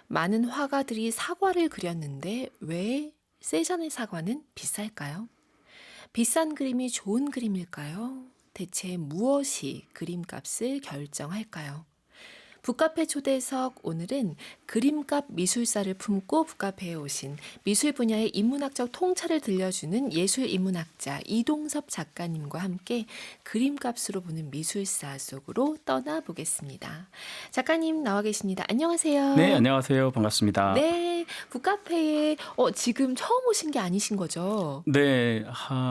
많은 화가들이 사과를 그렸는데 왜 세잔의 사과는 비쌀까요? 비싼 그림이 좋은 그림일까요? 대체 무엇이 그림값을 결정할까요? 북카페 초대석 오늘은 그림값 미술사를 품고 북카페에 오신 미술 분야의 인문학적 통찰을 들려주는 예술인문학자 이동섭 작가님과 함께 그림값으로 보는 미술사 속으로 떠나보겠습니다. 작가님 나와 계십니다. 안녕하세요. 네, 안녕하세요. 반갑습니다. 네, 북카페에 지금 처음 오신 게 아니신 거죠? 네,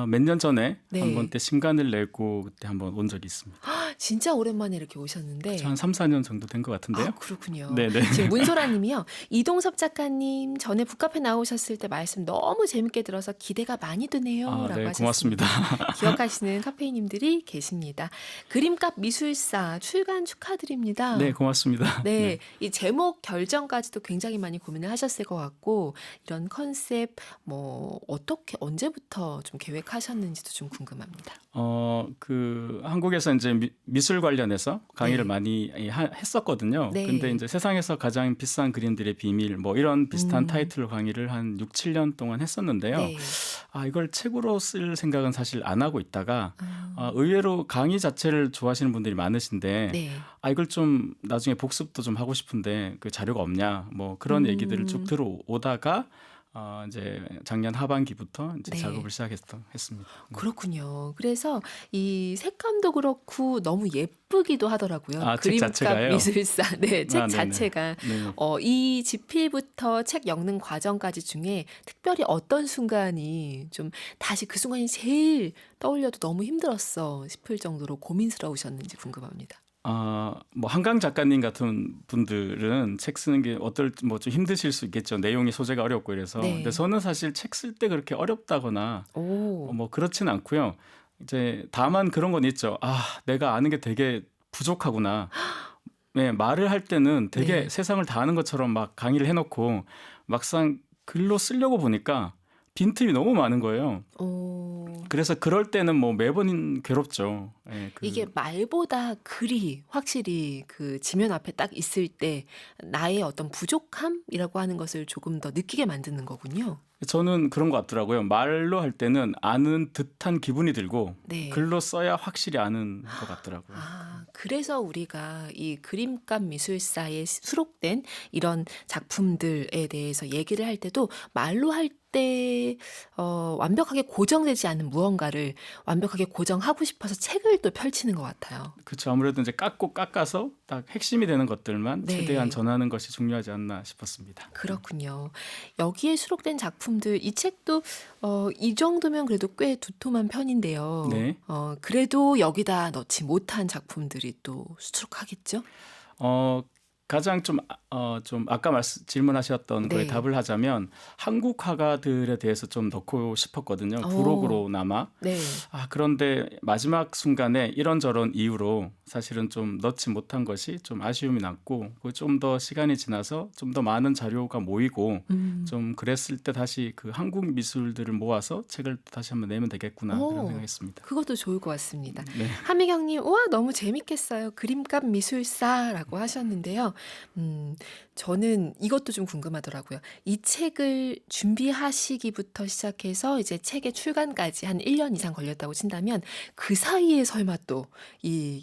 몇 년 전에 네. 한번 때 신간을 내고 그때 한번 온 적이 있습니다. 진짜 오랜만에 이렇게 오셨는데. 한 3, 4년 정도 된 것 같은데요. 아, 그렇군요. 네네. 지금 문소라님이요. 이동섭 작가님 전에 북카페 나오셨을 때 말씀 너무 재밌게 들어서 기대가 많이 되네요. 라고 네, 하셨습니다. 고맙습니다. 기억하시는 카페이님들이 계십니다. 그림값 미술사 출간 축하드립니다. 네, 고맙습니다. 네, 이 제목 결정까지도 굉장히 많이 고민을 하셨을 것 같고 이런 컨셉 어떻게 언제부터 좀 계획하셨는지도 좀 궁금합니다. 한국에서 이제 미술 관련해서 강의를 네. 많이 했었거든요. 네. 근데 이제 세상에서 가장 비싼 그림들의 비밀, 이런 비슷한 음. 타이틀 강의를 한 6, 7년 동안 했었는데요. 네. 이걸 책으로 쓸 생각은 사실 안 하고 있다가 아, 의외로 강의 자체를 좋아하시는 분들이 많으신데 네. 이걸 좀 나중에 복습도 좀 하고 싶은데 그 자료가 없냐 그런 얘기들을 쭉 들어오다가 이제 작년 하반기부터 이제 네. 작업을 시작했습니다. 그렇군요. 그래서 이 색감도 그렇고 너무 예쁘기도 하더라고요. 책 그림값 자체가요? 미술사. 네, 책 네네. 자체가. 네. 이 집필부터 책 엮는 과정까지 중에 특별히 어떤 순간이 좀 다시 그 순간이 제일 떠올려도 너무 힘들었어 싶을 정도로 고민스러우셨는지 궁금합니다. 한강 작가님 같은 분들은 책 쓰는 게 좀 힘드실 수 있겠죠. 내용이 소재가 어렵고 이래서. 네. 근데 저는 사실 책 쓸 때 그렇게 어렵다거나 오, 그렇진 않고요. 이제 다만 그런 건 있죠. 내가 아는 게 되게 부족하구나. 네, 말을 할 때는 되게 네. 세상을 다 아는 것처럼 막 강의를 해놓고 막상 글로 쓰려고 보니까 빈틈이 너무 많은 거예요. 오. 그래서 그럴 때는 매번 괴롭죠. 예, 이게 말보다 글이 확실히 그 지면 앞에 딱 있을 때 나의 어떤 부족함이라고 하는 것을 조금 더 느끼게 만드는 거군요. 저는 그런 것 같더라고요. 말로 할 때는 아는 듯한 기분이 들고 네. 글로 써야 확실히 아는 것 같더라고요. 그래서 우리가 이 그림값 미술사에 수록된 이런 작품들에 대해서 얘기를 할 때도 말로 할 때 완벽하게 고정되지 않은 무언가를 완벽하게 고정하고 싶어서 책을 또 펼치는 것 같아요. 그렇죠. 아무래도 이제 깎아서 딱 핵심이 되는 것들만 네. 최대한 전하는 것이 중요하지 않나 싶었습니다. 그렇군요. 여기에 수록된 작품들, 이 책도 이 정도면 그래도 꽤 두툼한 편인데요. 네. 그래도 여기다 넣지 못한 작품들이 또 수록하겠죠? 가장 좀 아까 질문하셨던 거에 네. 답을 하자면 한국 화가들에 대해서 좀 넣고 싶었거든요. 오. 부록으로나마. 네. 그런데 마지막 순간에 이런저런 이유로 사실은 좀 넣지 못한 것이 좀 아쉬움이 남고 좀 더 시간이 지나서 좀 더 많은 자료가 모이고 좀 그랬을 때 다시 그 한국 미술들을 모아서 책을 다시 한번 내면 되겠구나 오. 그런 생각했습니다. 그것도 좋을 것 같습니다. 네. 하미경님, 우와, 너무 재밌겠어요. 그림값 미술사라고 하셨는데요. 저는 이것도 좀 궁금하더라고요. 이 책을 준비하시기부터 시작해서 이제 책의 출간까지 한 1년 이상 걸렸다고 친다면 그 사이에 설마 또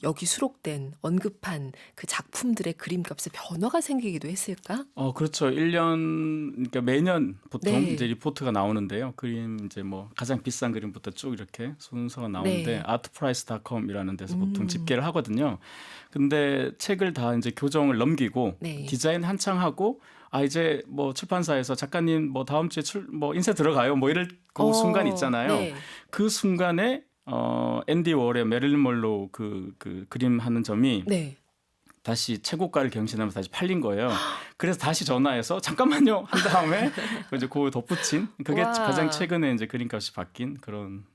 여기 수록된 언급한 그 작품들의 그림값에 변화가 생기기도 했을까? 그렇죠. 1년, 그러니까 매년 보통 네. 이제 리포트가 나오는데요. 그림 이제 가장 비싼 그림부터 쭉 이렇게 순서가 나오는데 네. artprice.com이라는 데서 보통 집계를 하거든요. 근데 책을 다 이제 교정을 넘기고 네. 디자인 한창 하고 이제 출판사에서 작가님 다음 주에 인쇄 들어가요. 이럴 그 순간 있잖아요. 네. 그 순간에 앤디 월의 메릴린 먼로 그 그림 하는 점이 네. 다시 최고가를 경신하면서 다시 팔린 거예요. 그래서 다시 전화해서 잠깐만요 한 다음에 이제 그거 덧붙인 그게 와. 가장 최근에 이제 그림값이 바뀐 그런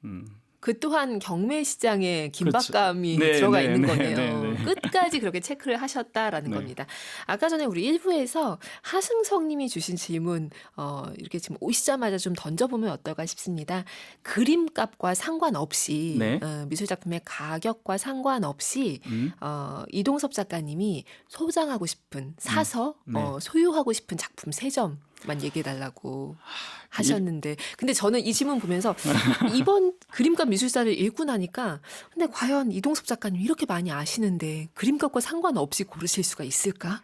그 또한 경매시장에 그렇죠. 긴박감이 네, 들어가 네, 있는 네, 거네요. 네, 네. 끝까지 그렇게 체크를 하셨다라는 네. 겁니다. 아까 전에 우리 1부에서 하승성 님이 주신 질문 이렇게 지금 오시자마자 좀 던져보면 어떨까 싶습니다. 그림값과 상관없이 네. 미술작품의 가격과 상관없이 음, 이동섭 작가님이 소장하고 싶은 사서 네. 소유하고 싶은 작품 3점만 얘기해달라고 하셨는데 근데 저는 이 질문 보면서 이번 그림값 미술사를 읽고 나니까 근데 과연 이동섭 작가님 이렇게 많이 아시는데 그림값과 상관없이 고르실 수가 있을까?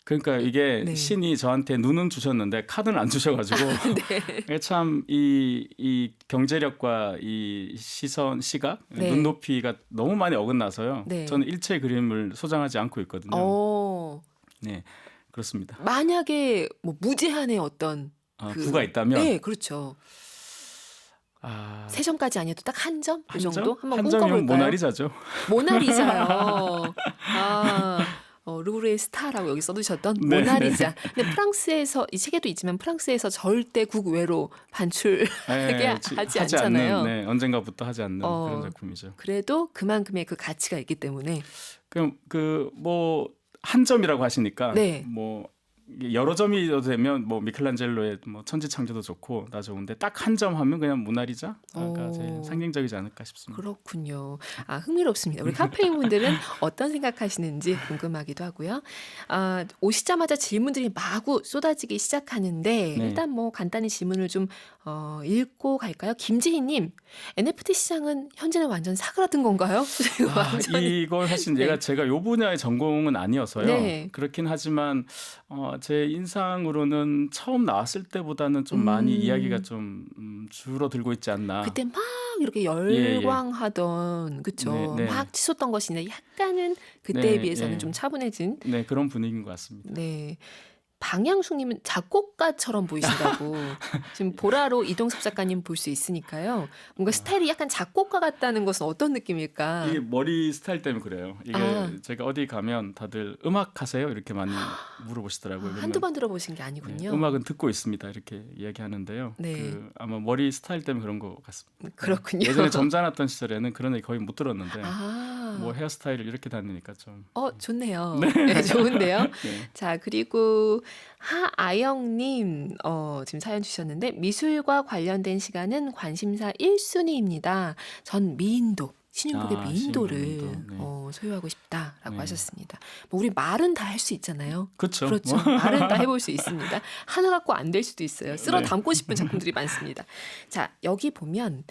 그러니까 이게 네. 신이 저한테 눈은 주셨는데 카드는 안 주셔가지고 네. 참 이 경제력과 이 시각, 네. 눈높이가 너무 많이 어긋나서요. 네. 저는 일체 그림을 소장하지 않고 있거든요. 네, 그렇습니다. 만약에 뭐 무제한의 어떤 부가 있다면 네, 그렇죠. 3점까지 아니어도 딱 한 점? 이 정도? 한번 한 점이면 꿈꿔볼까요? 모나리자죠. 모나리자요. 루브르의 스타라고 여기 써두셨던 네, 모나리자. 근데 프랑스에서 이 책에도 있지만 프랑스에서 절대 국외로 반출하게 하지 않잖아요. 않는, 네, 언젠가부터 하지 않는 그런 작품이죠. 그래도 그만큼의 그 가치가 있기 때문에 그럼 뭐 한 점이라고 하시니까 네. 뭐 여러 점이 되면 뭐 미켈란젤로의 뭐 천지창조도 좋고 다 좋은데 딱 한 점 하면 그냥 모나리자가 제일 상징적이지 않을까 싶습니다. 그렇군요. 흥미롭습니다. 우리 카페인 분들은 어떤 생각하시는지 궁금하기도 하고요. 오시자마자 질문들이 마구 쏟아지기 시작하는데 네. 일단 뭐 간단히 질문을 좀 읽고 갈까요? 김지희님, NFT 시장은 현재는 완전 사그라든 건가요? 완전히. 이걸 사실 네. 제가 요 분야의 전공은 아니어서요. 네. 그렇긴 하지만 제 인상으로는 처음 나왔을 때보다는 좀 많이 이야기가 좀 줄어들고 있지 않나. 그때 막 이렇게 열광하던 그쵸? 네, 네. 막 치솟던 것이 이제 약간은 그때에 네, 비해서는 네. 좀 차분해진. 네, 그런 분위기인 것 같습니다. 네. 방향숙님은 작곡가처럼 보이신다고. 지금 보라로 이동섭 작가님 볼 수 있으니까요. 뭔가 스타일이 약간 작곡가 같다는 것은 어떤 느낌일까? 이게 머리 스타일 때문에 그래요. 이게 제가 어디 가면 다들 음악 하세요? 이렇게 많이 물어보시더라고요. 한두 그러면 번 들어보신 게 네, 아니군요. 음악은 듣고 있습니다. 이렇게 이야기하는데요. 네. 아마 머리 스타일 때문에 그런 것 같습니다. 그렇군요. 예전에 점잖았던 시절에는 그런 얘기 거의 못 들었는데 뭐 아, 헤어스타일을 이렇게 다니니까 좀 좋네요. 네, 좋은데요. 네. 자, 그리고 하아영님 지금 사연 주셨는데 미술과 관련된 시간은 관심사 1순위입니다. 전 미인도 신윤복의 미인도를 신윤복 미인도, 네. 소유하고 싶다라고 네. 하셨습니다. 뭐 우리 말은 다 할 수 있잖아요. 그렇죠. 그렇죠. 말은 다 해볼 수 있습니다. 하나 갖고 안 될 수도 있어요. 쓸어 네. 담고 싶은 작품들이 많습니다. 자, 여기 보면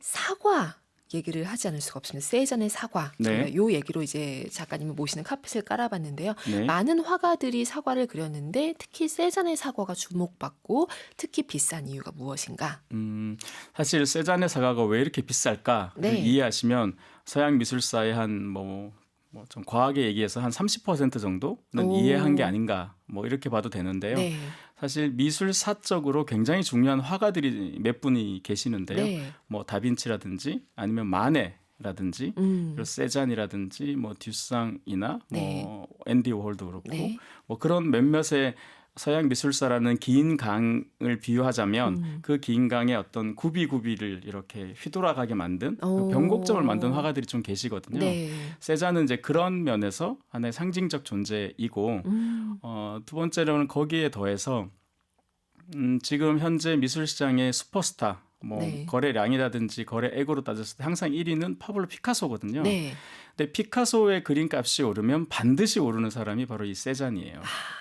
사과 얘기를 하지 않을 수가 없습니다. 세잔의 사과. 네. 저희가 요 얘기로 이제 작가님을 모시는 카펫을 깔아봤는데요. 네. 많은 화가들이 사과를 그렸는데 특히 세잔의 사과가 주목받고 특히 비싼 이유가 무엇인가? 사실 세잔의 사과가 왜 이렇게 비쌀까 네. 이해하시면 서양 미술사의 한 뭐 좀 과하게 얘기해서 한 30% 정도는 오. 이해한 게 아닌가 뭐 이렇게 봐도 되는데요. 네. 사실 미술사적으로 굉장히 중요한 화가들이 몇 분이 계시는데요. 네. 뭐 다빈치라든지 아니면 마네라든지 그리고 세잔이라든지 뭐 듀상이나 네. 뭐 앤디 워홀도 그렇고 네. 뭐 그런 몇몇의 서양 미술사라는 긴 강을 비유하자면 그 긴 강의 어떤 구비구비를 이렇게 휘돌아가게 만든 그 오. 변곡점을 만든 화가들이 좀 계시거든요. 네. 세잔은 이제 그런 면에서 하나의 상징적 존재이고 두 번째로는 거기에 더해서 지금 현재 미술 시장의 슈퍼스타 뭐 네. 거래량이라든지 거래액으로 따졌을 때 항상 1위는 파블로 피카소거든요. 네. 근데 피카소의 그림값이 오르면 반드시 오르는 사람이 바로 이 세잔이에요.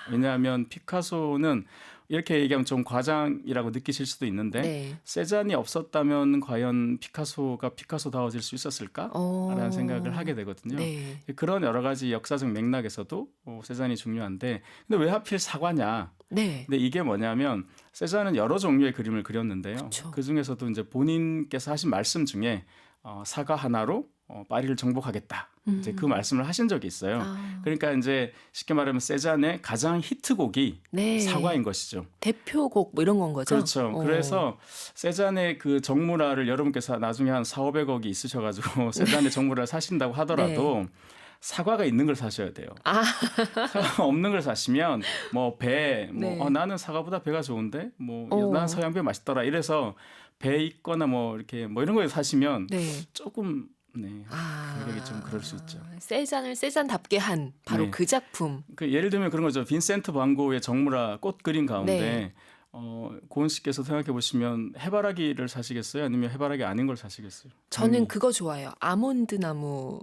왜냐하면 피카소는 이렇게 얘기하면 좀 과장이라고 느끼실 수도 있는데 네. 세잔이 없었다면 과연 피카소가 피카소다워질 수 있었을까라는 생각을 하게 되거든요. 네. 그런 여러 가지 역사적 맥락에서도 세잔이 중요한데 근데 왜 하필 사과냐? 네. 근데 이게 뭐냐면 세잔은 여러 종류의 그림을 그렸는데요. 그쵸. 그 중에서도 이제 본인께서 하신 말씀 중에 사과 하나로 파리를 정복하겠다. 이제 그 말씀을 하신 적이 있어요. 그러니까 이제 쉽게 말하면 세잔의 가장 히트곡이 네. 사과인 것이죠. 대표곡 뭐 이런 건 거죠? 그렇죠. 그래서 세잔의 그 정물화를 여러분께서 나중에 한 4,500억이 있으셔가지고 세잔의 정물화를 사신다고 하더라도 사과가 있는 걸 사셔야 돼요. 사과가 없는 걸 사시면 뭐 배, 뭐 네. 나는 사과보다 배가 좋은데 뭐 난 서양배 맛있더라. 이래서 배 있거나 뭐 이렇게 뭐 이런 거 사시면 네. 조금 네. 가격이 좀 그럴 수 있죠. 세잔을 세잔답게 한 바로 네. 그 작품. 그 예를 들면 그런 거죠. 빈센트 van 고흐의 정물화 꽃 그림 가운데 네. 고은 씨께서 생각해 보시면 해바라기를 사시겠어요? 아니면 해바라기 아닌 걸 사시겠어요? 저는 그거 좋아해요. 아몬드 나무.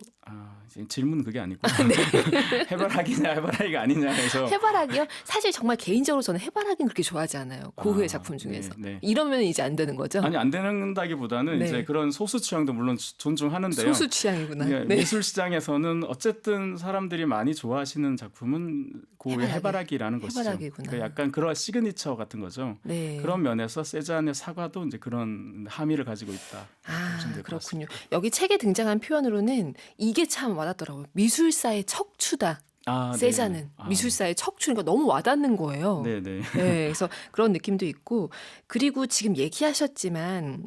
이제 질문은 그게 아니고 네. 해바라기냐 해바라기가 아니냐 해서 해바라기요? 사실 정말 개인적으로 저는 해바라기는 그렇게 좋아하지 않아요. 고흐의 작품 중에서. 네, 네. 이러면 이제 안 되는 거죠? 아니 안 된다기보다는 네. 이제 그런 소수 취향도 물론 존중하는데요. 소수 취향이구나. 네, 네. 미술 시장에서는 어쨌든 사람들이 많이 좋아하시는 작품은 고흐의 해바라기라는 것이죠. 해바라기구나. 그 약간 그런 시그니처 같은 거죠. 네. 그런 면에서 세잔의 사과도 이제 그런 함의를 가지고 있다. 보시면 될것 그렇군요. 같습니다. 여기 책에 등장한 표현으로는 이게 참 와닿더라고요. 미술사의 척추다. 세잔은 네네. 미술사의 척추니까 너무 와닿는 거예요. 네네. 네, 그래서 그런 느낌도 있고 그리고 지금 얘기하셨지만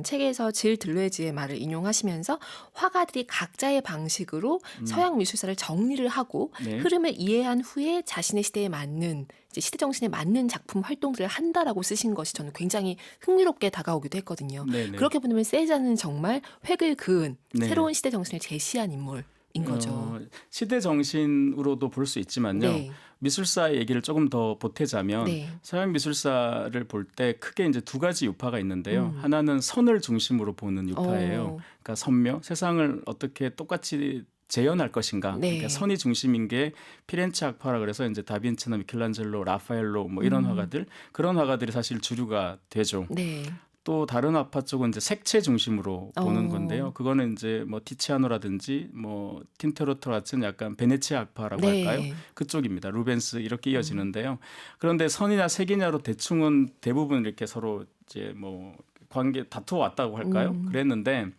책에서 질 들레즈의 말을 인용하시면서 화가들이 각자의 방식으로 서양 미술사를 정리를 하고 네. 흐름을 이해한 후에 자신의 시대에 맞는 이제 시대 정신에 맞는 작품 활동들을 한다라고 쓰신 것이 저는 굉장히 흥미롭게 다가오기도 했거든요. 네네. 그렇게 보면 세잔은 정말 획을 그은 네. 새로운 시대 정신을 제시한 인물인 거죠. 시대 정신으로도 볼 수 있지만요. 네. 미술사 얘기를 조금 더 보태자면 네. 서양 미술사를 볼 때 크게 이제 두 가지 유파가 있는데요. 하나는 선을 중심으로 보는 유파예요. 그러니까 선묘, 세상을 어떻게 똑같이 재현할 것인가. 네. 그러니까 선이 중심인 게 피렌체 학파라 그래서 이제 다빈치나 미켈란젤로, 라파엘로 뭐 이런 화가들 그런 화가들이 사실 주류가 되죠. 네. 또 다른 아파 쪽은 이제 색채 중심으로 보는 어. 건데요. 그거는 이제 뭐 티치아노라든지 뭐 틴토로토 같은 약간 베네치아 악파라고 네. 할까요? 그쪽입니다. 루벤스 이렇게 이어지는데요. 그런데 선이냐 색이냐로 대충은 대부분 이렇게 서로 이제 뭐 관계 다투어 왔다고 할까요? 그랬는데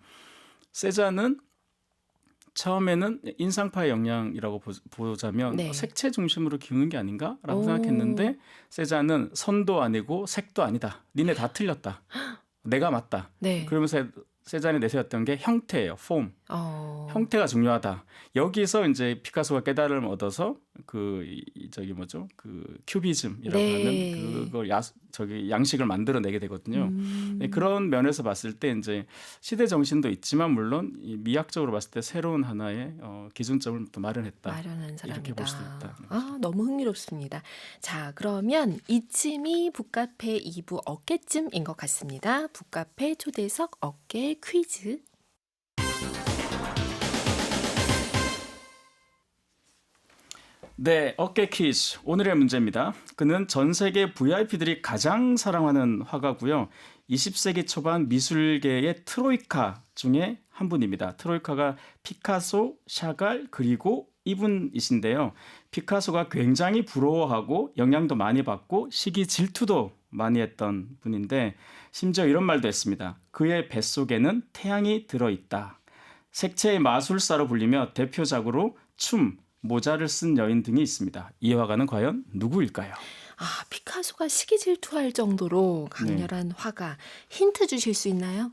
세잔은 처음에는 인상파의 영향이라고 보자면 네. 색채 중심으로 기우는 게 아닌가라고 오. 생각했는데 세잔은 선도 아니고 색도 아니다. 니네 다 틀렸다. 내가 맞다. 네. 그러면서 세잔이 내세웠던 게 형태예요. 폼. 형태가 중요하다. 여기서 이제 피카소가 깨달음을 얻어서 저기 뭐죠? 그 큐비즘이라고 네. 하는 그걸 양식을 만들어내게 되거든요. 네, 그런 면에서 봤을 때 이제 시대 정신도 있지만 물론 이 미학적으로 봤을 때 새로운 하나의 기준점을 또 마련했다. 마련한 사람이다. 이렇게 볼 수도 있다. 너무 흥미롭습니다. 자, 그러면 이쯤이 북카페 2부 어깨쯤인 것 같습니다. 북카페 초대석 어깨 퀴즈. 네, 어깨 퀴즈. 오늘의 문제입니다. 그는 전 세계 VIP들이 가장 사랑하는 화가고요. 20세기 초반 미술계의 트로이카 중에 한 분입니다. 트로이카가 피카소, 샤갈, 그리고 이분이신데요. 피카소가 굉장히 부러워하고 영향도 많이 받고 시기 질투도 많이 했던 분인데 심지어 이런 말도 했습니다. 그의 뱃속에는 태양이 들어있다. 색채의 마술사로 불리며 대표작으로 춤, 모자를 쓴 여인 등이 있습니다. 이 화가는 과연 누구일까요? 피카소가 시기 질투할 정도로 강렬한 화가. 힌트 주실 수 있나요?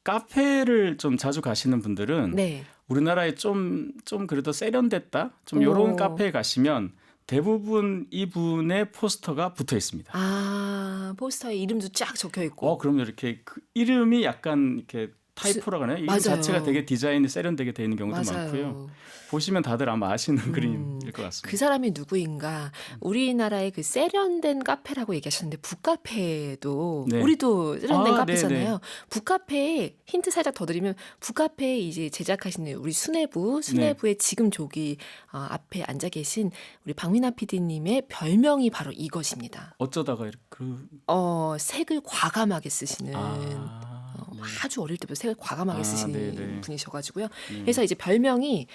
카페를 좀 자주 가시는 분들은 네. 우리나라에 좀 그래도 세련됐다? 좀 이런 카페에 가시면 대부분 이분의 포스터가 붙어 있습니다. 포스터에 이름도 쫙 적혀 있고. 그럼 이렇게 그 이름이 약간 이렇게 타이포라고 하나요? 이름 자체가 되게 디자인이 세련되게 되어 있는 경우도 맞아요. 많고요. 보시면 다들 아마 아시는 그림일 것 같습니다. 그 사람이 누구인가? 우리나라의 그 세련된 카페라고 얘기하셨는데 북카페도 네. 우리도 세련된 카페잖아요. 네네. 북카페에 힌트 살짝 더 드리면 북카페에 이제 제작하시는 우리 수뇌부의 지금 저기 앞에 앉아 계신 우리 박민아 PD님의 별명이 바로 이것입니다. 어쩌다가 이렇게 색을 과감하게 쓰시는. 네. 아주 어릴 때부터 색을 과감하게 쓰시는 네네. 분이셔가지고요. 그래서 이제 별명이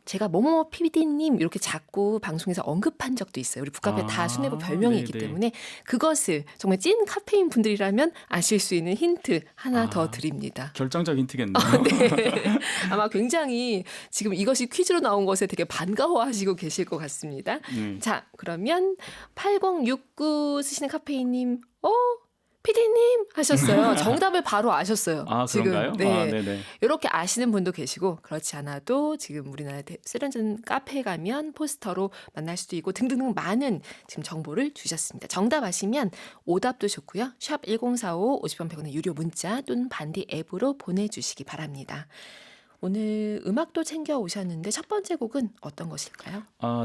제가 뭐뭐 PD님 이렇게 자꾸 방송에서 언급한 적도 있어요. 우리 북카페 다 수뇌부 별명이 있기 네네. 때문에 그것을 정말 찐 카페인 분들이라면 아실 수 있는 힌트 하나 더 드립니다. 결정적 힌트겠네요. 네. 아마 굉장히 지금 이것이 퀴즈로 나온 것에 되게 반가워하시고 계실 것 같습니다. 자, 그러면 8069 쓰시는 카페인님, 피디님 하셨어요. 정답을 바로 아셨어요. 아, 지금. 그런가요? 네. 아, 네네. 이렇게 아시는 분도 계시고 그렇지 않아도 지금 우리나라 세련된 카페에 가면 포스터로 만날 수도 있고 등등등 많은 지금 정보를 주셨습니다. 정답 아시면 오답도 좋고요. 샵 1045 50원 100원의 유료 문자 또는 반디 앱으로 보내주시기 바랍니다. 오늘 음악도 챙겨 오셨는데 첫 번째 곡은 어떤 것일까요?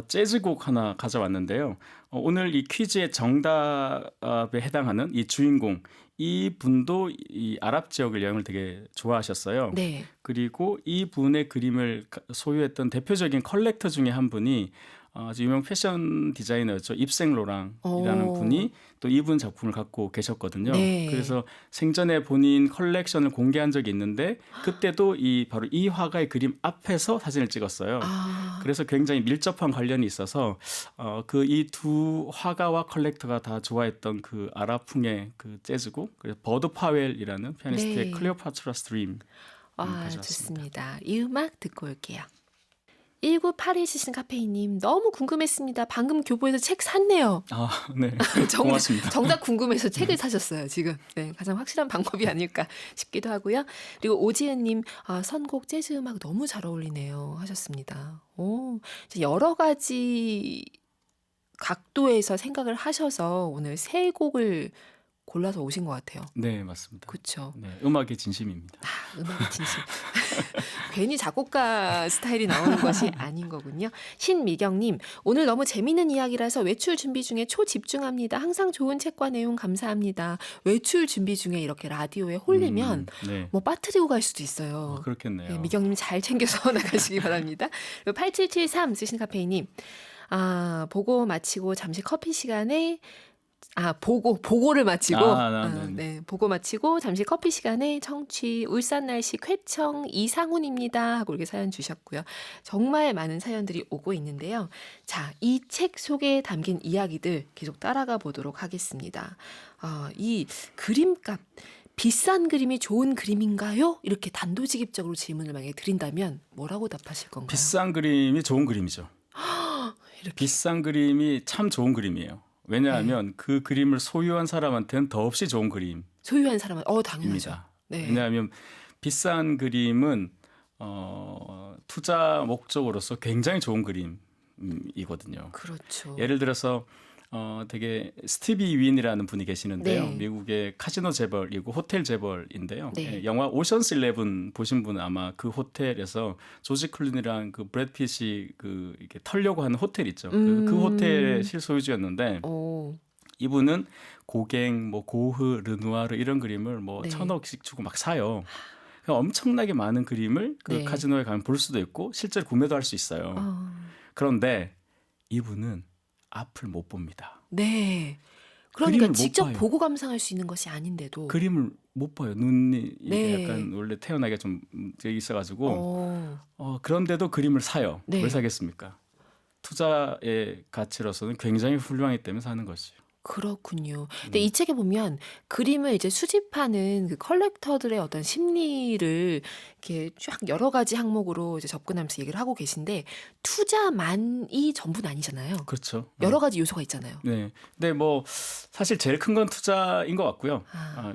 재즈곡 하나 가져왔는데요. 오늘 이 퀴즈의 정답에 해당하는 이 주인공, 이 분도 이 아랍 지역을 여행을 되게 좋아하셨어요. 네. 그리고 이 분의 그림을 소유했던 대표적인 컬렉터 중에 한 분이 아주 유명 패션 디자이너였죠. 입생 로랑이라는 오. 분이 또 이분 작품을 갖고 계셨거든요. 네. 그래서 생전에 본인 컬렉션을 공개한 적이 있는데 그때도 바로 이 화가의 그림 앞에서 사진을 찍었어요. 아, 그래서 굉장히 밀접한 관련이 있어서 그 이 두 화가와 컬렉터가 다 좋아했던 그 아랍풍의 그 재즈곡, 그래서 버드 파웰이라는 피아니스트의 네. 클레오파트라스 드림 가져왔습니다. 좋습니다. 이 음악 듣고 올게요. 1981 카페이님 너무 궁금했습니다. 방금 교보에서 책 샀네요. 아, 네. 정답, 고맙습니다. 정답 궁금해서 책을 사셨어요, 지금. 네, 가장 확실한 방법이 아닐까 싶기도 하고요. 그리고 오지은님, 선곡 재즈 음악 너무 잘 어울리네요. 하셨습니다. 오, 이제 여러 가지 각도에서 생각을 하셔서 오늘 세 곡을 골라서 오신 것 같아요. 네, 맞습니다. 그렇죠. 네, 음악의 진심입니다. 음악의 진심. 괜히 작곡가 스타일이 나오는 것이 아닌 거군요. 신미경님, 오늘 너무 재밌는 이야기라서 외출 준비 중에 초집중합니다. 항상 좋은 책과 내용 감사합니다. 외출 준비 중에 이렇게 라디오에 홀리면 네. 뭐 빠뜨리고 갈 수도 있어요. 그렇겠네요. 네, 미경님 잘 챙겨서 나가시기 바랍니다. 8773 쓰신 카페이님, 보고 마치고 잠시 커피 시간에 보고를 마치고, 네. 보고 마치고 잠시 커피 시간에 청취, 울산 날씨 쾌청 이상훈입니다 하고 이렇게 사연 주셨고요. 정말 많은 사연들이 오고 있는데요. 자, 이 책 속에 담긴 이야기들 계속 따라가 보도록 하겠습니다. 이 그림값, 비싼 그림이 좋은 그림인가요? 이렇게 단도직입적으로 질문을 만약에 드린다면 뭐라고 답하실 건가요? 비싼 그림이 좋은 그림이죠. 이렇게. 비싼 그림이 참 좋은 그림이에요. 왜냐하면 그 그림을 소유한 사람한테는 더없이 좋은 그림입니다. 소유한 사람은 당연하죠. 네. 왜냐하면 비싼 그림은 투자 목적으로서 굉장히 좋은 그림이거든요. 그렇죠. 예를 들어서 되게 스티비 윈이라는 분이 계시는데요. 네. 미국의 카지노 재벌이고 호텔 재벌인데요. 네. 영화 오션스 11 보신 분은 아마 그 호텔에서 조지 클루니랑 그 브래드 핏이 이렇게 털려고 하는 호텔 있죠. 그 호텔의 실소유주였는데 오. 이분은 고갱, 뭐 고흐, 르누아르 이런 그림을 뭐 네. 1,000억씩 주고 막 사요. 그러니까 엄청나게 많은 그림을 그 네. 카지노에 가면 볼 수도 있고 실제로 구매도 할 수 있어요. 그런데 이분은 앞을 못 봅니다. 네. 그러니까 못 직접 봐요. 보고 감상할 수 있는 것이 아닌데도. 그림을 못 봐요. 눈이 이게 네. 약간 원래 태어나기가 좀 문제 있어가지고 그런데도 그림을 사요. 네. 왜 사겠습니까? 투자의 가치로서는 굉장히 훌륭하기 때문에 사는 것이죠. 그렇군요. 근데 이 책에 보면 그림을 이제 수집하는 그 컬렉터들의 어떤 심리를 이렇게 쫙 여러 가지 항목으로 이제 접근하면서 얘기를 하고 계신데 투자만이 전부는 아니잖아요. 그렇죠. 여러 가지 요소가 있잖아요. 네. 근데 뭐 사실 제일 큰 건 투자인 것 같고요.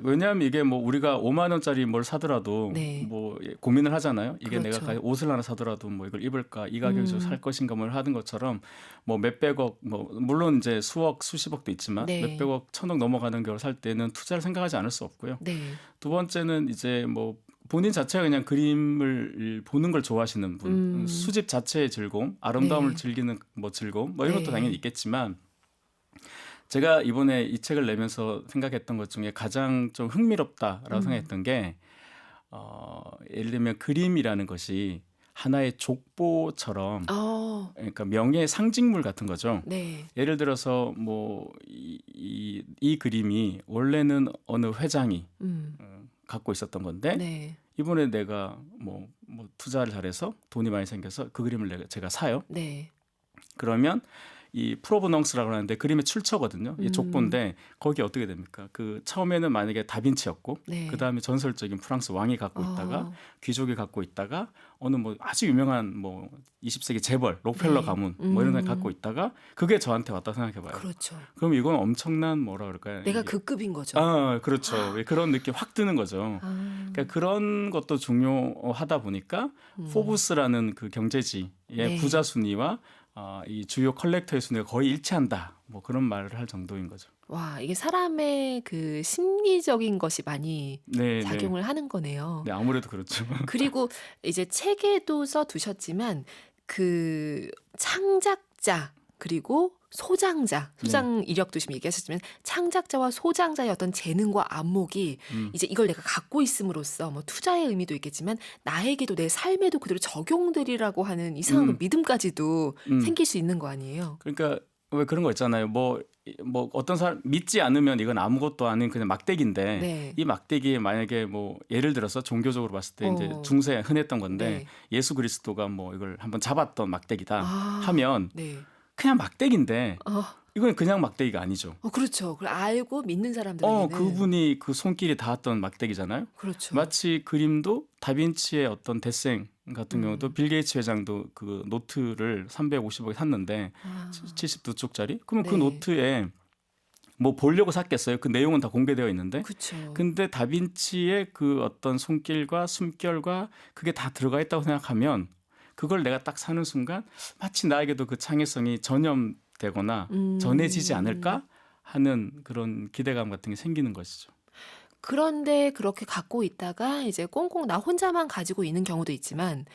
왜냐하면 이게 뭐 우리가 5만 원짜리 뭘 사더라도 네. 뭐 고민을 하잖아요. 이게 그렇죠. 내가 옷을 하나 사더라도 뭐 이걸 입을까, 이 가격에서 살 것인가 뭘 하는 것처럼 뭐 몇백억, 뭐 물론 이제 수억, 수십억도 있지만 네. 몇백억, 천억 넘어가는 걸 살 때는 투자를 생각하지 않을 수 없고요. 네. 두 번째는 이제 뭐 본인 자체가 그냥 그림을 보는 걸 좋아하시는 분, 수집 자체의 즐거움, 아름다움을 네. 즐기는 뭐 즐거움, 뭐 이런 것도 네. 당연히 있겠지만 제가 이번에 이 책을 내면서 생각했던 것 중에 가장 좀 흥미롭다라고 생각했던 게 예를 들면 그림이라는 것이 하나의 족보처럼 그러니까 명예의 상징물 같은 거죠. 네. 예를 들어서 뭐 이 그림이 원래는 어느 회장이 갖고 있었던 건데 네. 이번에 내가 뭐 투자를 잘해서 돈이 많이 생겨서 그 그림을 제가 사요. 네. 그러면 이 프로브넌스라고 하는데 그림의 출처거든요. 이 족보인데 거기 어떻게 됩니까? 그 처음에는 만약에 다빈치였고 네. 그다음에 전설적인 프랑스 왕이 갖고 있다가 어. 귀족이 갖고 있다가 어느 뭐 아주 유명한 뭐 20세기 재벌 록펠러 네. 가문 뭐 이런 애 갖고 있다가 그게 저한테 왔다 생각해봐요. 그렇죠. 그럼 이건 엄청난 뭐라 그럴까요? 내가 이게- 그 급인 거죠. 아 그렇죠. 그런 느낌 확 드는 거죠. 아. 그러니까 그런 것도 중요하다 보니까 포브스라는 그 경제지의 네. 부자 순위와 이 주요 컬렉터의 순위가 거의 일치한다. 뭐 그런 말을 할 정도인 거죠. 와, 이게 사람의 그 심리적인 것이 많이 네, 작용을 하는 거네요. 네, 아무래도 그렇죠. 그리고 이제 책에도 써두셨지만 그 창작자 그리고 소장자, 소장 이력도 지금 얘기하셨지만 창작자와 소장자의 어떤 재능과 안목이 이제 이걸 내가 갖고 있음으로써 뭐 투자의 의미도 있겠지만 나에게도 내 삶에도 그대로 적용되리라고 하는 이상한 믿음까지도 생길 수 있는 거 아니에요? 그러니까 왜 그런 거 있잖아요. 뭐 어떤 사람 믿지 않으면 이건 아무것도 아닌 그냥 막대기인데 네. 이 막대기에 만약에 뭐 예를 들어서 종교적으로 봤을 때 이제 중세에 흔했던 건데 네. 예수 그리스도가 뭐 이걸 한번 잡았던 막대기다 아. 하면 네. 그냥 막대기인데 어, 이건 그냥 막대기가 아니죠. 그렇죠. 그걸 알고 믿는 사람들에게는 그분이 그 손길이 닿았던 막대기잖아요. 그렇죠. 마치 그림도 다빈치의 어떤 데생 같은 경우도 빌 게이츠 회장도 그 노트를 350억에 샀는데 아. 72쪽짜리? 그러면 그 네. 노트에 뭐 보려고 샀겠어요? 그 내용은 다 공개되어 있는데. 그렇죠. 근데 다빈치의 그 어떤 손길과 숨결과 그게 다 들어가 있다고 생각하면 그걸 내가 딱 사는 순간 마치 나에게도 그 창의성이 전염되거나 전해지지 않을까 하는 그런 기대감 같은 게 생기는 것이죠. 그런데 그렇게 갖고 있다가 이제 꽁꽁 나 혼자만 가지고 있는 경우도 있지만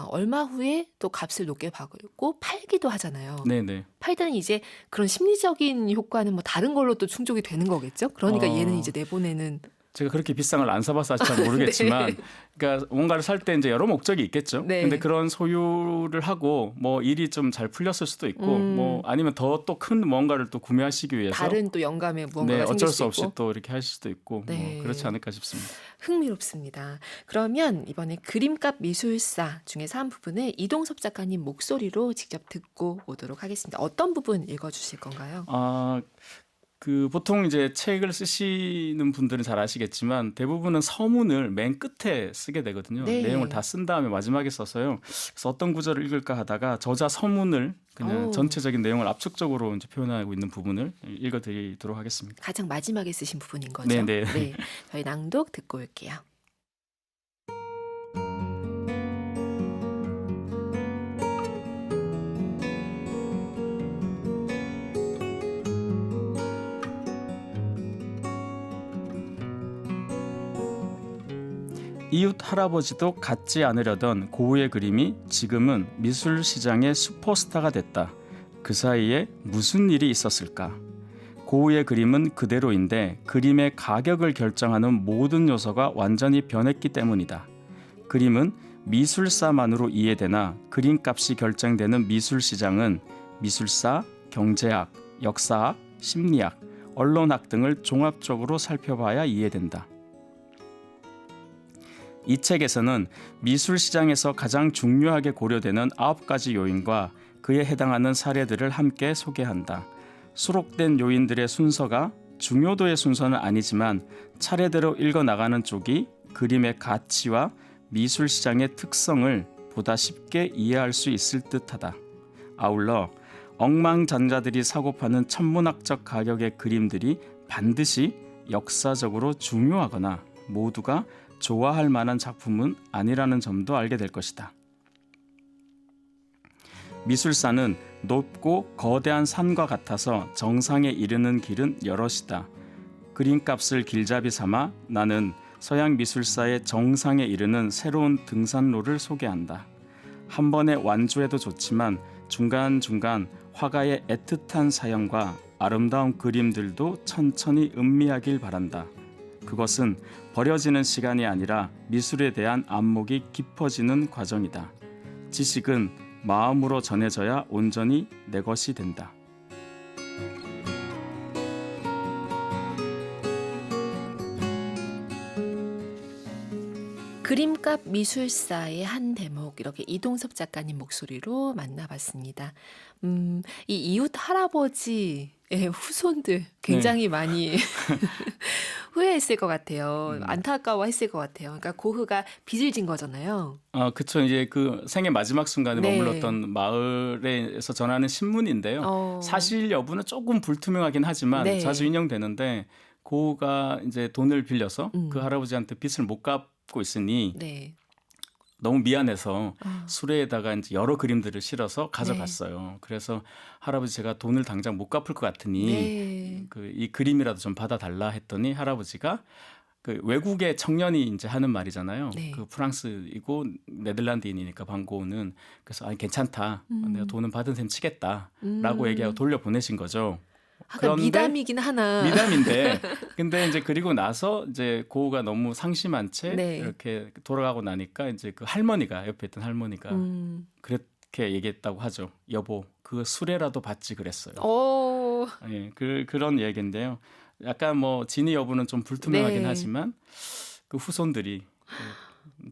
얼마 후에 또 값을 높게 받고 팔기도 하잖아요. 네네. 팔다는 이제 그런 심리적인 효과는 뭐 다른 걸로 또 충족이 되는 거겠죠? 그러니까 얘는 이제 내보내는 제가 그렇게 비싼 걸 안 사봐서 아직 잘 모르겠지만, 네. 그러니까 뭔가를 살 때 이제 여러 목적이 있겠죠. 네. 근데 그런 소유를 하고 뭐 일이 좀 잘 풀렸을 수도 있고, 뭐 아니면 더 또 큰 뭔가를 또 구매하시기 위해서 다른 또 영감에 무언가가 네, 생길 어쩔 수 수 없이 있고 또 이렇게 하실 수도 있고, 네. 뭐 그렇지 않을까 싶습니다. 흥미롭습니다. 그러면 이번에 그림값 미술사 중에서 한 부분을 이동섭 작가님 목소리로 직접 듣고 오도록 하겠습니다. 어떤 부분 읽어주실 건가요? 그 보통 이제 책을 쓰시는 분들은 잘 아시겠지만 대부분은 서문을 맨 끝에 쓰게 되거든요. 네. 내용을 다 쓴 다음에 마지막에 써서요. 그래서 어떤 구절을 읽을까 하다가 저자 서문을 그냥 오. 전체적인 내용을 압축적으로 이제 표현하고 있는 부분을 읽어드리도록 하겠습니다. 가장 마지막에 쓰신 부분인 거죠? 네. 저희 낭독 듣고 올게요. 이웃 할아버지도 갖지 않으려던 고우의 그림이 지금은 미술 시장의 슈퍼스타가 됐다. 그 사이에 무슨 일이 있었을까? 고우의 그림은 그대로인데 그림의 가격을 결정하는 모든 요소가 완전히 변했기 때문이다. 그림은 미술사만으로 이해되나 그림값이 결정되는 미술 시장은 미술사, 경제학, 역사학, 심리학, 언론학 등을 종합적으로 살펴봐야 이해된다. 이 책에서는 미술 시장에서 가장 중요하게 고려되는 9가지 요인과 그에 해당하는 사례들을 함께 소개한다. 수록된 요인들의 순서가 중요도의 순서는 아니지만 차례대로 읽어나가는 쪽이 그림의 가치와 미술 시장의 특성을 보다 쉽게 이해할 수 있을 듯하다. 아울러 억만장자들이 사고 파는 천문학적 가격의 그림들이 반드시 역사적으로 중요하거나 모두가 좋아할 만한 작품은 아니라는 점도 알게 될 것이다. 미술사는 높고 거대한 산과 같아서 정상에 이르는 길은 여럿이다. 그림값을 길잡이 삼아 나는 서양 미술사의 정상에 이르는 새로운 등산로를 소개한다. 한 번에 완주해도 좋지만 중간중간 화가의 애틋한 사연과 아름다운 그림들도 천천히 음미하길 바란다. 그것은 버려지는 시간이 아니라 미술에 대한 안목이 깊어지는 과정이다. 지식은 마음으로 전해져야 온전히 내 것이 된다. 그림값 미술사의 한 대목 이렇게 이동섭 작가님 목소리로 만나봤습니다. 이 이웃 할아버지의 후손들 굉장히 많이 후회했을 것 같아요. 안타까워했을 것 같아요. 그러니까 고흐가 빚을 진 거잖아요. 그쵸. 이제 그 생애 마지막 순간에 네. 머물렀던 마을에서 전하는 신문인데요. 사실 여부는 조금 불투명하긴 하지만 네. 자주 인용되는데 고흐가 이제 돈을 빌려서 그 할아버지한테 빚을 못 갚고 있으니 네. 너무 미안해서 아, 수레에다가 이제 여러 그림들을 실어서 가져갔어요. 그래서 할아버지 제가 돈을 당장 못 갚을 것 같으니 네. 그 이 그림이라도 좀 받아달라 했더니 할아버지가 그 외국의 청년이 이제 하는 말이잖아요. 네. 그 프랑스이고 네덜란드인이니까 반고는 그래서 아니 괜찮다. 내가 돈은 받은 셈 치겠다라고 얘기하고 돌려보내신 거죠. 아까 미담이긴 하나. 미담인데 근데 이제 그리고 나서 이제 고우가 너무 상심한 채 네. 이렇게 돌아가고 나니까 이제 그 할머니가 옆에 있던 할머니가 그렇게 얘기했다고 하죠. 여보, 그 수레라도 받지 그랬어요. 오, 예, 그런 얘기인데요. 약간 뭐 진위 여부는 좀 불투명하긴 네. 하지만 그 후손들이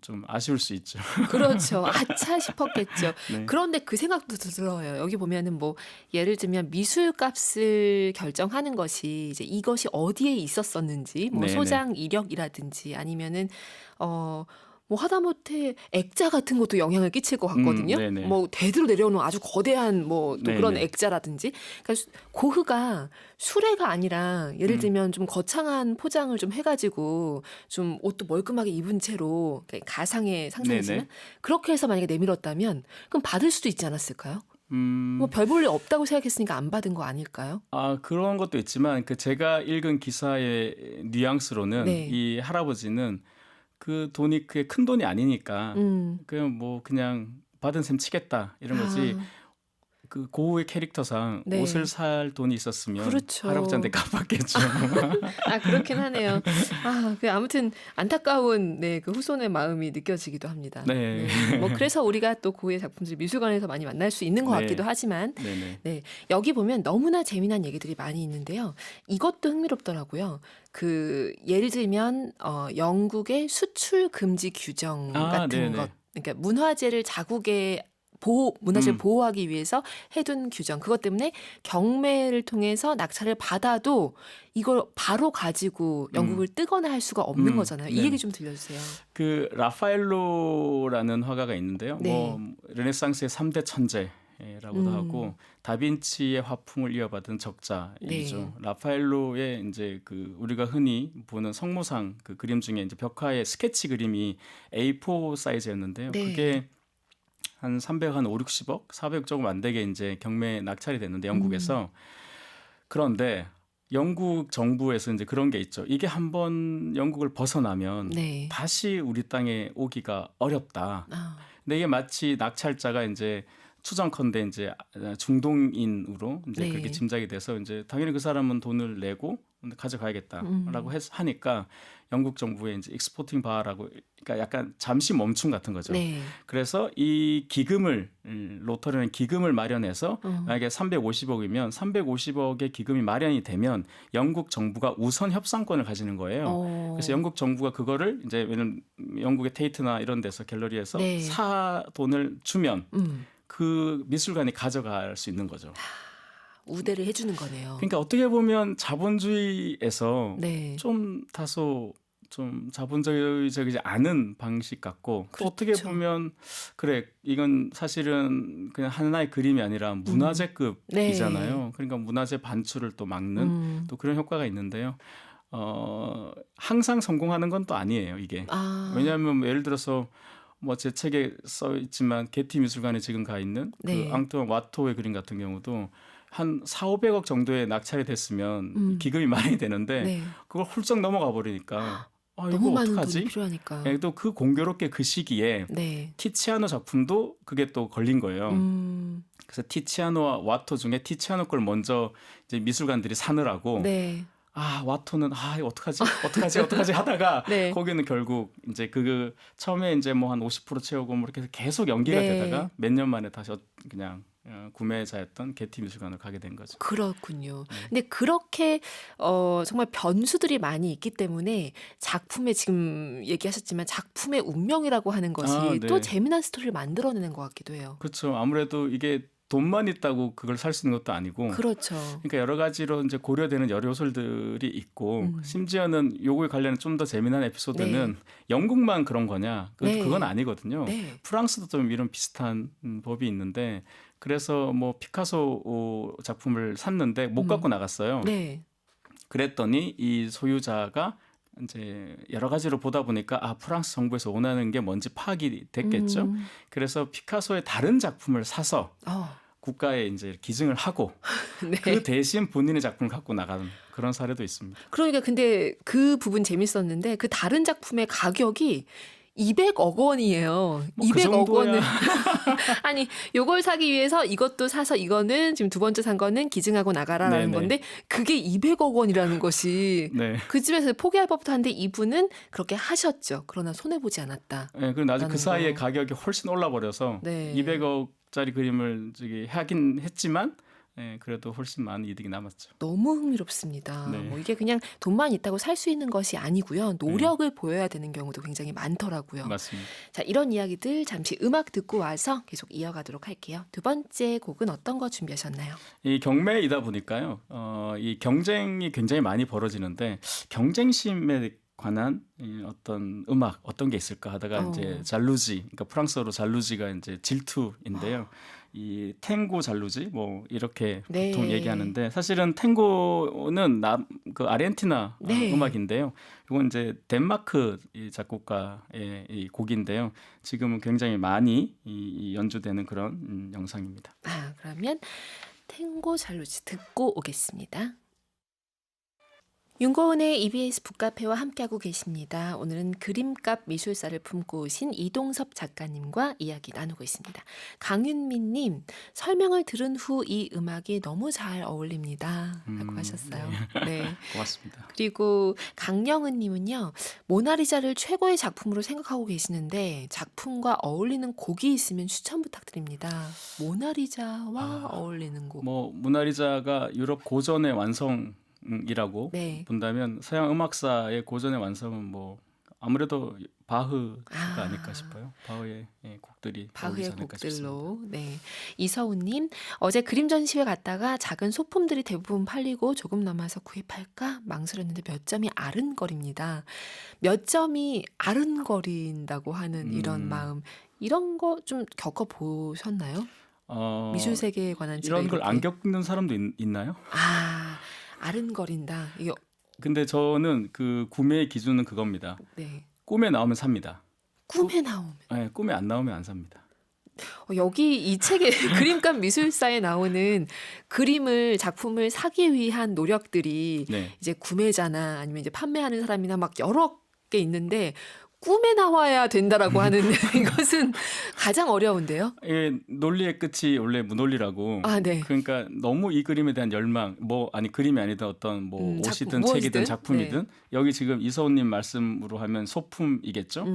좀 아쉬울 수 있죠. 그렇죠. 아차 싶었겠죠. 네. 그런데 그 생각도 들어요. 여기 보면은 뭐 예를 들면 미술값을 결정하는 것이 이제 이것이 어디에 있었었는지 뭐 네네. 소장 이력이라든지 아니면은 뭐 하다못해 액자 같은 것도 영향을 끼칠 것 같거든요. 네네. 뭐 대대로 내려오는 아주 거대한 뭐 또 그런 네네. 액자라든지. 그러니까 고흐가 수레가 아니라 예를 들면 좀 거창한 포장을 좀 해가지고 좀 옷도 멀끔하게 입은 채로 그러니까 가상의 상상이지만 네네. 그렇게 해서 만약에 내밀었다면 그럼 받을 수도 있지 않았을까요? 음, 뭐 별 볼 일 없다고 생각했으니까 안 받은 거 아닐까요? 그런 것도 있지만 그 제가 읽은 기사의 뉘앙스로는 네. 이 할아버지는 그 돈이 그게 큰 돈이 아니니까 그냥 뭐 그냥 받은 셈 치겠다 이런 거지. 아, 그 고우의 캐릭터상 네. 옷을 살 돈이 있었으면 그렇죠. 할아버지한테 갚았겠죠. 아, 그렇긴 하네요. 아무튼 안타까운 네, 그 후손의 마음이 느껴지기도 합니다. 네. 뭐 그래서 우리가 또 고흐의 작품들 미술관에서 많이 만날 수 있는 것 네. 같기도 하지만 네네. 네, 여기 보면 너무나 재미난 얘기들이 많이 있는데요. 이것도 흥미롭더라고요. 그 예를 들면 영국의 수출 금지 규정 같은 네네. 것, 그러니까 문화재를 자국의 문화재를 보호하기 위해서 해둔 규정, 그것 때문에 경매를 통해서 낙찰을 받아도 이걸 바로 가지고 영국을 뜨거나 할 수가 없는 거잖아요. 이 네. 얘기 좀 들려주세요. 그 라파엘로라는 화가가 있는데요. 네. 뭐 르네상스의 3대 천재라고도 하고 다빈치의 화풍을 이어받은 적자이죠. 네. 라파엘로의 이제 그 우리가 흔히 보는 성모상 그 그림 중에 이제 벽화의 스케치 그림이 A4 사이즈였는데요. 네. 그게 한 300, 한 5, 60억, 400억 조금 안 되게 이제 경매에 낙찰이 됐는데 영국에서. 그런데 영국 정부에서 이제 그런 게 있죠. 이게 한번 영국을 벗어나면 네. 다시 우리 땅에 오기가 어렵다. 아, 근데 이게 마치 낙찰자가 이제 추정컨대 이제 중동인으로 이제 네. 그렇게 짐작이 돼서 이제 당연히 그 사람은 돈을 내고 가져가야겠다라고 하니까 영국 정부의 이제 익스포팅 바라고 그러니까 약간 잠시 멈춤 같은 거죠. 네. 그래서 이 기금을 로터리는 기금을 마련해서 만약에 350억이면 350억의 기금이 마련이 되면 영국 정부가 우선 협상권을 가지는 거예요. 그래서 영국 정부가 그거를 이제 왜냐면 영국의 테이트나 이런 데서 갤러리에서 네. 사 돈을 주면 그 미술관이 가져갈 수 있는 거죠. 우대를 해주는 거네요. 그러니까 어떻게 보면 자본주의에서 네. 좀 다소 좀 자본주의적이지 않은 방식 같고 또 어떻게 그렇죠. 보면 그래 이건 사실은 그냥 하나의 그림이 아니라 문화재급이잖아요. 네. 그러니까 문화재 반출을 또 막는 또 그런 효과가 있는데요. 항상 성공하는 건 또 아니에요 이게. 왜냐하면 뭐 예를 들어서 뭐 제 책에 써 있지만 게티 미술관에 지금 가 있는 네. 그 앙투안 와토의 그림 같은 경우도 한 4, 500억 정도에 낙찰이 됐으면 기금이 많이 되는데 네. 그걸 훌쩍 넘어가 버리니까 너무 이거 많은 어떡하지? 돈이 필요하니까. 예, 또 그 공교롭게 그 시기에 네. 티치아노 작품도 그게 또 걸린 거예요. 그래서 티치아노와 와토 중에 티치아노 걸 먼저 이제 미술관들이 사느라고 네. 와토는 이거 어떡하지 하다가 네. 거기는 결국 이제 처음에 이제 뭐 한 50% 채우고 뭐 이렇게 해서 계속 연기가 네. 되다가 몇 년 만에 다시 그냥 구매자였던 게티 미술관으로 가게 된 거죠. 그렇군요. 네. 근데 그렇게 정말 변수들이 많이 있기 때문에 작품의 지금 얘기하셨지만 작품의 운명이라고 하는 것이 또 네. 재미난 스토리를 만들어내는 것 같기도 해요. 그렇죠. 아무래도 이게 돈만 있다고 그걸 살 수 있는 것도 아니고 그렇죠. 그러니까 여러 가지로 이제 고려되는 여러 요소들이 있고 음. 심지어는 요거에 관련한 좀 더 재미난 에피소드는 네. 영국만 그런 거냐? 그건 네. 아니거든요. 네. 프랑스도 좀 이런 비슷한 법이 있는데 그래서 뭐 피카소 작품을 샀는데 못 갖고 음. 나갔어요. 네. 그랬더니 이 소유자가 이제 여러 가지로 보다 보니까 프랑스 정부에서 원하는 게 뭔지 파악이 됐겠죠. 음. 그래서 피카소의 다른 작품을 사서 어. 국가에 이제 기증을 하고 네. 그 대신 본인의 작품을 갖고 나가는 그런 사례도 있습니다. 그러니까 근데 그 부분 재밌었는데 그 다른 작품의 가격이 200억 원이에요. 뭐 그 200억 원을 정도야. 아니 요걸 사기 위해서 이것도 사서 이거는 지금 두 번째 산 거는 기증하고 나가라라는 네네. 건데 그게 200억 원이라는 것이 네. 그 집에서 포기할 법도 한데 이분은 그렇게 하셨죠. 그러나 손해 보지 않았다. 네, 그리고 나중에 그 라는 사이에 거. 가격이 훨씬 올라 버려서 네. 200억짜리 그림을 하긴 했지만 그래도 훨씬 많은 이득이 남았죠. 너무 흥미롭습니다. 네. 뭐 이게 그냥 돈만 있다고 살 수 있는 것이 아니고요. 노력을 보여야 되는 경우도 굉장히 많더라고요. 맞습니다. 자, 이런 이야기들 잠시 음악 듣고 와서 계속 이어가도록 할게요. 두 번째 곡은 어떤 거 준비하셨나요? 이 경매이다 보니까요. 이 경쟁이 굉장히 많이 벌어지는데 경쟁심에 관한 이 어떤 음악 어떤 게 있을까 하다가 이제 잘루지, 그러니까 프랑스어로 잘루지가 이제 질투인데요. 이 탱고 잘루지 뭐 이렇게 네. 보통 얘기하는데 사실은 탱고는 그 아르헨티나 네. 음악인데요. 이건 이제 덴마크 이 작곡가의 이 곡인데요. 지금은 굉장히 많이 이 연주되는 그런 영상입니다. 그러면 탱고 잘루지 듣고 오겠습니다. 윤고은의 EBS 북카페와 함께하고 계십니다. 오늘은 그림값 미술사를 품고 오신 이동섭 작가님과 이야기 나누고 있습니다. 강윤미님, 설명을 들은 후 이 음악이 너무 잘 어울립니다. 라고 하셨어요. 네. 고맙습니다. 그리고 강영은님은요, 모나리자를 최고의 작품으로 생각하고 계시는데 작품과 어울리는 곡이 있으면 추천 부탁드립니다. 모나리자와 어울리는 곡. 뭐 모나리자가 유럽 고전의 완성이라고 네. 본다면 서양 음악사의 고전의 완성은 뭐 아무래도 바흐가 아닐까 싶어요. 바흐의 곡들이 바흐의 어울리지 않을까 싶습니다. 곡들로. 네. 이서우님, 어제 그림 전시회 갔다가 작은 소품들이 대부분 팔리고 조금 남아서 구입할까 망설였는데 몇 점이 아른거립니다. 몇 점이 아른거린다고 하는 이런 마음, 이런 거 좀 겪어보셨나요? 미술 세계에 관한 제가 이런 걸 안 이렇게. 겪는 사람도 있나요? 아른거린다. 이게 근데 저는 그 구매의 기준은 그겁니다. 네. 꿈에 나오면 삽니다. 꿈에 나오면. 꿈에 안 나오면 안 삽니다. 여기 이 책의 그림값 미술사에 나오는 작품을 사기 위한 노력들이 네. 이제 구매자나 아니면 이제 판매하는 사람이나 막 여러 개 있는데 꿈에 나와야 된다라고 하는 이것은 가장 어려운데요. 논리의 끝이 원래 무논리라고. 네. 그러니까 너무 이 그림에 대한 열망, 아니 그림이 아니든 어떤 뭐 옷이든 무엇이든. 책이든 작품이든 네. 여기 지금 이서훈님 말씀으로 하면 소품이겠죠.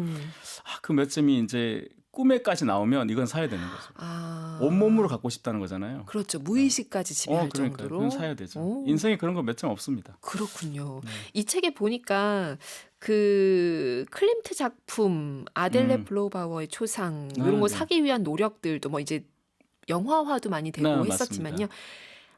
그 몇 점이 이제 꿈에까지 나오면 이건 사야 되는 거죠. 온몸으로 갖고 싶다는 거잖아요. 그렇죠. 무의식까지 지배할 그러니까 정도로. 그건 사야 되죠. 인생에 그런 거 몇 점 없습니다. 그렇군요. 네. 이 책에 보니까 그 클림트 작품 아델레 블로바워의 초상 이런 거 네. 사기 위한 노력들도 뭐 이제 영화화도 많이 되고 네, 했었지만요. 맞습니다.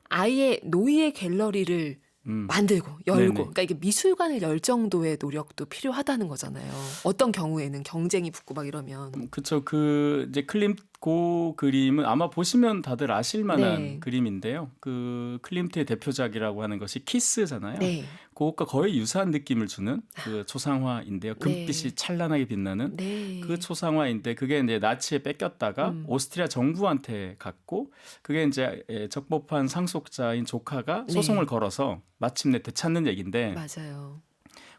아예 노예 갤러리를 만들고 열고 네네. 그러니까 이게 미술관을 열 정도의 노력도 필요하다는 거잖아요. 어떤 경우에는 경쟁이 붙고 막 이러면. 그렇죠. 그 이제 클림고 그림은 아마 보시면 다들 아실 만한 네. 그림인데요. 그 클림트의 대표작이라고 하는 것이 키스잖아요. 네. 그것과 거의 유사한 느낌을 주는 그 초상화인데요. 금빛이 찬란하게 빛나는 네. 그 초상화인데 그게 이제 나치에 뺏겼다가 오스트리아 정부한테 갔고 그게 이제 적법한 상속자인 조카가 네. 소송을 걸어서 마침내 되찾는 얘기인데 맞아요.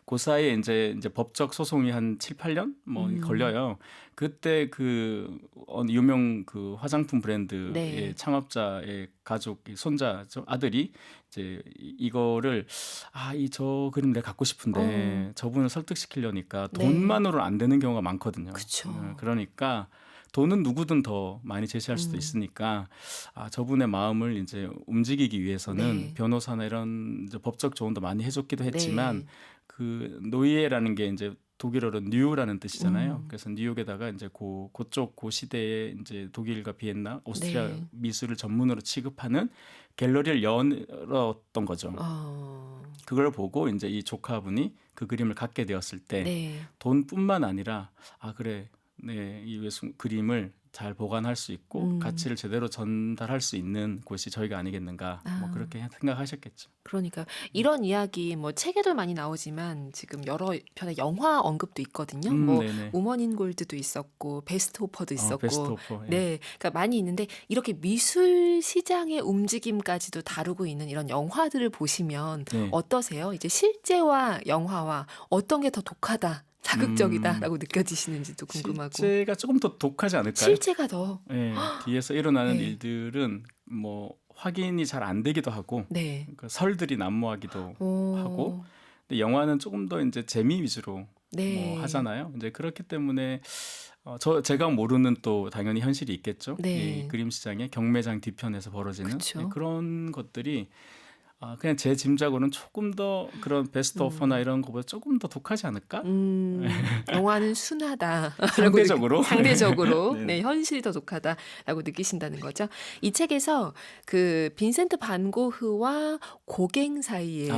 그 사이에 이제 법적 소송이 한 7, 8년 걸려요. 그때 그 유명 그 화장품 브랜드의 네. 창업자의 가족, 손자죠, 아들이 이제 이거를 저 그림 내가 갖고 싶은데 저분을 설득시키려니까 네. 돈만으로는 안 되는 경우가 많거든요. 그쵸. 그러니까 돈은 누구든 더 많이 제시할 수도 있으니까 저분의 마음을 이제 움직이기 위해서는 네. 변호사나 이런 이제 법적 조언도 많이 해줬기도 했지만 네. 그 노이에라는 게 이제 독일어로 뉴라는 뜻이잖아요. 음. 그래서 뉴욕에다가 이제 그쪽 그 시대에 이제 독일과 비엔나, 오스트리아 네. 미술을 전문으로 취급하는 갤러리를 열었던 거죠. 그걸 보고 이제 이 조카분이 그 그림을 갖게 되었을 때 네. 돈뿐만 아니라 그래, 이 그림을 잘 보관할 수 있고 가치를 제대로 전달할 수 있는 곳이 저희가 아니겠는가, 뭐 그렇게 생각하셨겠죠. 그러니까 이런 이야기 뭐 책에도 많이 나오지만 지금 여러 편의 영화 언급도 있거든요. 뭐 네네. 우먼 인 골드도 있었고 베스트 오퍼도 있었고. 베스트 오퍼. 예. 네, 그러니까 많이 있는데 이렇게 미술 시장의 움직임까지도 다루고 있는 이런 영화들을 보시면 네. 어떠세요? 이제 실제와 영화와 어떤 게 더 독하다, 자극적이다라고 느껴지시는지도 궁금하고. 실제가 조금 더 독하지 않을까요? 실제가 더. 예, 뒤에서 일어나는 네. 일들은 뭐 확인이 잘 안 되기도 하고 네. 그 설들이 난무하기도 하고, 오. 근데 영화는 조금 더 이제 재미 위주로 네. 뭐 하잖아요. 이제 그렇기 때문에 제가 모르는 또 당연히 현실이 있겠죠. 네. 이 그림 시장의 경매장 뒤편에서 벌어지는 그쵸. 그런 것들이 그냥 제 짐작으로는 조금 더 그런 베스트 오퍼나 이런 거보다 조금 더 독하지 않을까? 영화는 순하다. 상대적으로. 상대적으로. 네. 네, 현실이 더 독하다라고 느끼신다는 거죠. 이 책에서 그 빈센트 반 고흐와 고갱 사이의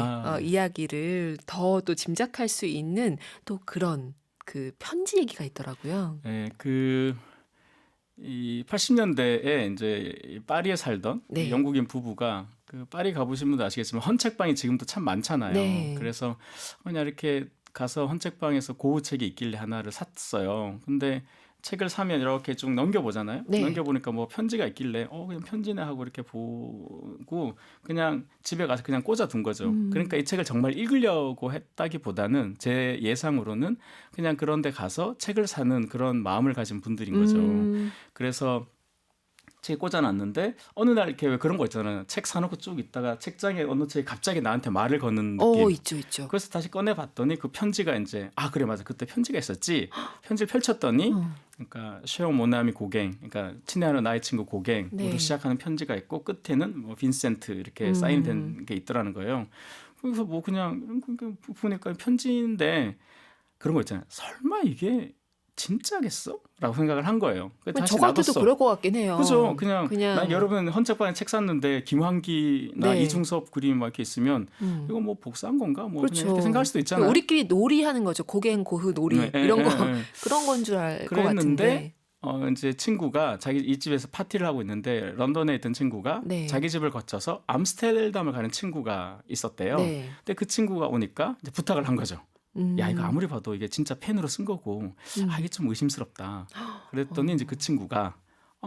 이야기를 더 또 짐작할 수 있는 또 그런 그 편지 얘기가 있더라고요. 네, 이 80년대에 이제 이 파리에 살던 네. 영국인 부부가 그 파리 가보신 분도 아시겠지만 헌책방이 지금도 참 많잖아요. 네. 그래서 그냥 이렇게 가서 헌책방에서 고흐 책이 있길래 하나를 샀어요. 근데 책을 사면 이렇게 쭉 넘겨보잖아요. 네. 넘겨보니까 뭐 편지가 있길래 그냥 편지네 하고 이렇게 보고 그냥 집에 가서 그냥 꽂아둔 거죠. 그러니까 이 책을 정말 읽으려고 했다기보다는 제 예상으로는 그냥 그런 데 가서 책을 사는 그런 마음을 가진 분들인 거죠. 그래서 책에 꽂아놨는데 어느 날 이렇게 왜 그런 거 있잖아요. 책 사놓고 쭉 있다가 책장에 어느 책이 갑자기 나한테 말을 거는 느낌. 있죠. 그래서 다시 꺼내봤더니 그 편지가 이제 그래 맞아 그때 편지가 있었지. 편지를 펼쳤더니 그러니까 쉐오 모나미 고갱, 그러니까 친애하는 나의 친구 고갱으로 네. 시작하는 편지가 있고 끝에는 뭐 빈센트 이렇게 사인된 게 있더라는 거예요. 그래서 뭐 그냥 보니까 편지인데 그런 거 있잖아요. 설마 이게 진짜겠어? 라고 생각을 한 거예요. 다시 저 같아도 놔뒀어. 그럴 것 같긴 해요. 그죠? 그냥 난 여러분 헌책방에 책 샀는데 김환기나 네. 이중섭 그림 막 이렇게 있으면 이거 뭐 복사한 건가? 뭐 그렇죠. 그냥 이렇게 생각할 수도 있잖아요. 우리끼리 놀이하는 거죠. 고갱 고흐 놀이 이런 거 그런 건 줄 알 것 같은데. 이제 친구가 이 집에서 파티를 하고 있는데 런던에 있던 친구가 네. 자기 집을 거쳐서 암스테르담을 가는 친구가 있었대요. 네. 근데 그 친구가 오니까 이제 부탁을 한 거죠. 야 이거 아무리 봐도 이게 진짜 펜으로 쓴 거고 이게 좀 의심스럽다. 그랬더니 이제 그 친구가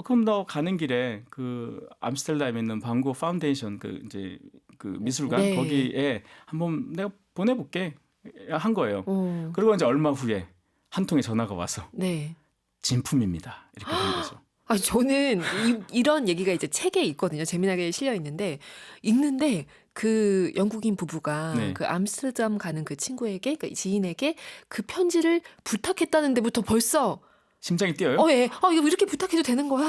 그럼 너 가는 길에 그 암스테르담에 있는 반고 파운데이션 이제 그 미술관 네. 거기에 한번 내가 보내볼게 한 거예요. 그리고 이제 얼마 후에 한 통의 전화가 와서 네. 진품입니다. 이렇게 된 거죠. 저는 이런 얘기가 이제 책에 있거든요. 재미나게 실려 있는데 읽는데 그 영국인 부부가 네. 그 암스테르담 가는 그 친구에게, 그러니까 지인에게 그 편지를 부탁했다는 데부터 벌써 심장이 뛰어요? 예. 이거 이렇게 부탁해도 되는 거야?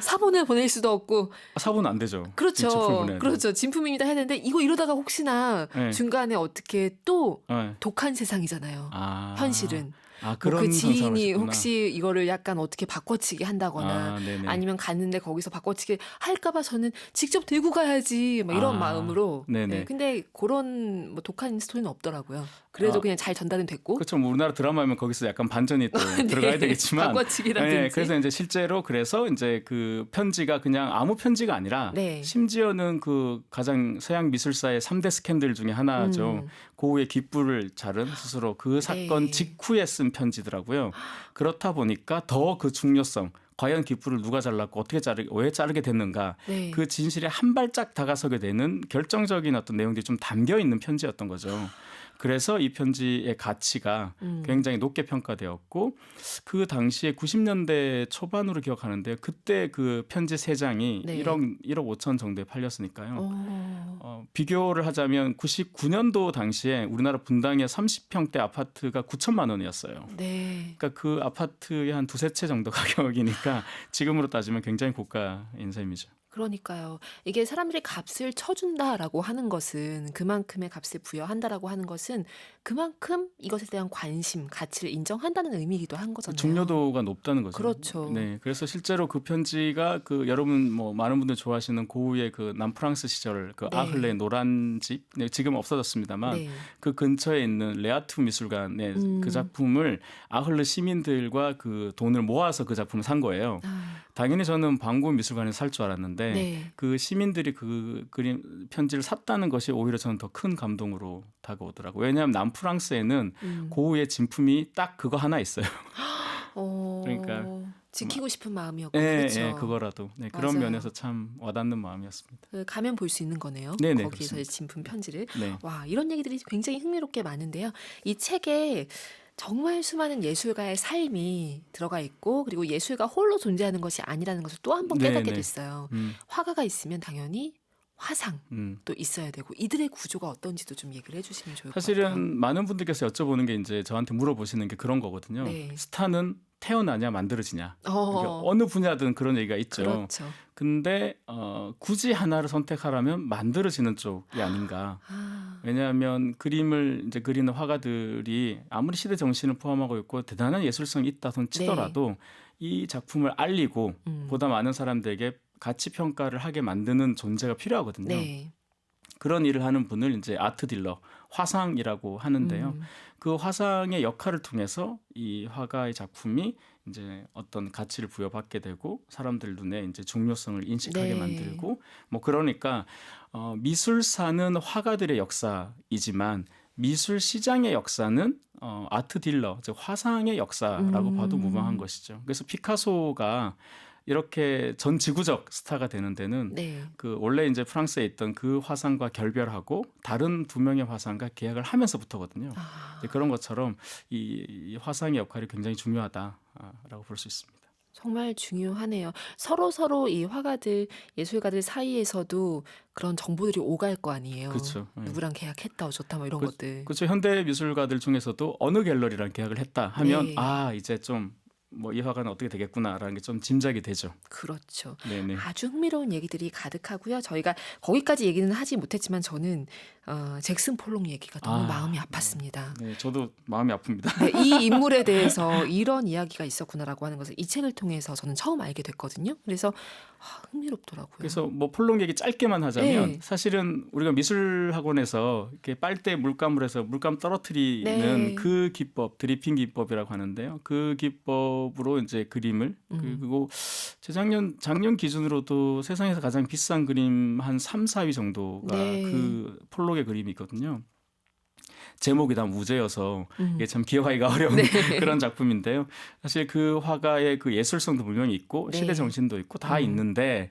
사본을 보낼 수도 없고. 사본은 안 되죠. 그렇죠. 진품을 보내야 돼요. 그렇죠. 진품입니다 해야 되는데 이거 이러다가 혹시나 네. 중간에 어떻게 또 네. 독한 세상이잖아요. 현실은. 그런 그 지인이 상상을 혹시 이거를 약간 어떻게 바꿔치기 한다거나 네네. 아니면 갔는데 거기서 바꿔치기 할까봐 저는 직접 들고 가야지 막 이런 마음으로. 네네. 네, 근데 그런 뭐 독한 스토리는 없더라고요. 그래도 그냥 잘 전달은 됐고. 그렇죠. 뭐 우리나라 드라마면 거기서 약간 반전이 또 네. 들어가야 되겠지만. 바꿔치기라든지. 그래서 이제 실제로 그래서 이제 그 편지가 그냥 아무 편지가 아니라 네. 심지어는 그 가장 서양 미술사의 3대 스캔들 중에 하나죠. 고흐의 귓불을 자른 스스로 그 사건 네. 직후에 쓴 편지더라고요. 그렇다 보니까 더 그 중요성, 과연 귓불을 누가 잘랐고 왜 자르게 됐는가, 네. 그 진실에 한 발짝 다가서게 되는 결정적인 어떤 내용들이 좀 담겨 있는 편지였던 거죠. 그래서 이 편지의 가치가 굉장히 높게 평가되었고 그 당시에 90년대 초반으로 기억하는데요. 그때 그 편지 3장이 네. 1억 5천 정도에 팔렸으니까요. 어. 비교를 하자면 99년도 당시에 우리나라 분당의 30평대 아파트가 9천만 원이었어요. 네. 그러니까 그 아파트의 한 두세 채 정도 가격이니까 지금으로 따지면 굉장히 고가인 셈이죠. 그러니까요. 이게 사람들이 값을 쳐준다라고 하는 것은 그만큼의 값을 부여한다라고 하는 것은 그만큼 이것에 대한 관심, 가치를 인정한다는 의미이기도 한 거잖아요. 중요도가 높다는 거죠. 그렇죠. 네, 그래서 실제로 그 편지가 그 여러분 뭐 많은 분들 좋아하시는 고흐의 그 남프랑스 시절 그 네. 아흘레 노란 집, 네, 지금 없어졌습니다만 네. 그 근처에 있는 레아투 미술관의 그 작품을 아흘레 시민들과 그 돈을 모아서 그 작품을 산 거예요. 아, 당연히 저는 방구 미술관에서 살 줄 알았는데 네. 그 시민들이 그 그림 편지를 샀다는 것이 오히려 저는 더 큰 감동으로 다가오더라고요. 왜냐하면 남프랑스에는 고흐의 진품이 딱 그거 하나 있어요. 그러니까 지키고 싶은 마음이었고, 예, 그렇죠. 예, 그거라도 네, 그런 맞아요. 면에서 참 와닿는 마음이었습니다. 가면 볼 수 있는 거네요. 네네, 거기에서의 그렇습니다. 진품 편지를. 네. 와, 이런 얘기들이 굉장히 흥미롭게 많은데요. 이 책에 정말 수많은 예술가의 삶이 들어가 있고, 그리고 예술가 홀로 존재하는 것이 아니라는 것을 또 한 번 깨닫게 네네. 됐어요. 음, 화가가 있으면 당연히 화상도 음. 있어야 되고, 이들의 구조가 어떤지도 좀 얘기를 해주시면 좋을 것 같아요. 사실은 많은 분들께서 여쭤보는 게 이제 저한테 물어보시는 게 그런 거거든요. 네. 스타는 태어나냐 만들어지냐. 그러니까 어, 어느 분야든 그런 얘기가 있죠. 그렇죠. 근데 굳이 하나를 선택하라면 만들어지는 쪽이 아닌가. 아, 왜냐하면 그림을 이제 그리는 화가들이 아무리 시대 정신을 포함하고 있고 대단한 예술성이 있다 손 치더라도 이 작품을 알리고 보다 많은 사람들에게 가치 평가를 하게 만드는 존재가 필요하거든요. 네. 그런 일을 하는 분을 이제 아트 딜러, 화상이라고 하는데요. 그 화상의 역할을 통해서 이 화가의 작품이 이제 어떤 가치를 부여받게 되고 사람들 눈에 이제 중요성을 인식하게 네. 만들고 뭐 그러니까 미술사는 화가들의 역사이지만 미술 시장의 역사는 아트 딜러, 즉 화상의 역사라고 봐도 무방한 것이죠. 그래서 피카소가 이렇게 전 지구적 스타가 되는 데는 네. 그 원래 이제 프랑스에 있던 그 화상과 결별하고 다른 2명의 화상과 계약을 하면서부터거든요. 아, 이제 그런 것처럼 이 화상의 역할이 굉장히 중요하다라고 볼 수 있습니다. 정말 중요하네요. 서로 이 화가들, 예술가들 사이에서도 그런 정보들이 오갈 거 아니에요. 그렇죠. 예. 누구랑 계약했다, 어쩌다, 뭐 이런 것들. 그렇죠. 현대 미술가들 중에서도 어느 갤러리랑 계약을 했다 하면 네. 아 이제 좀 뭐 이 화가는 어떻게 되겠구나라는 게 좀 짐작이 되죠. 그렇죠. 네네. 아주 흥미로운 얘기들이 가득하고요. 저희가 거기까지 얘기는 하지 못했지만 저는 잭슨 폴록 얘기가 너무 아, 마음이 아팠습니다. 네, 저도 마음이 아픕니다. 네, 이 인물에 대해서 이런 이야기가 있었구나라고 하는 것을 이 책을 통해서 저는 처음 알게 됐거든요. 그래서 흥미롭더라고요. 그래서 뭐 폴록 얘기 짧게만 하자면 네. 사실은 우리가 미술 학원에서 이렇게 빨대 물감을 해서 물감 떨어뜨리는 네. 그 기법 드리핑 기법이라고 하는데요. 그 기법으로 이제 그림을 그리고 작년 기준으로도 세상에서 가장 비싼 그림 한 3, 4위 정도가 네. 그 폴록의 그림이거든요. 제목이 다 무제여서 이게 참 기억하기가 어려운 네. 그런 작품인데요. 사실 그 화가의 그 예술성도 분명히 있고 네. 시대 정신도 있고 다 있는데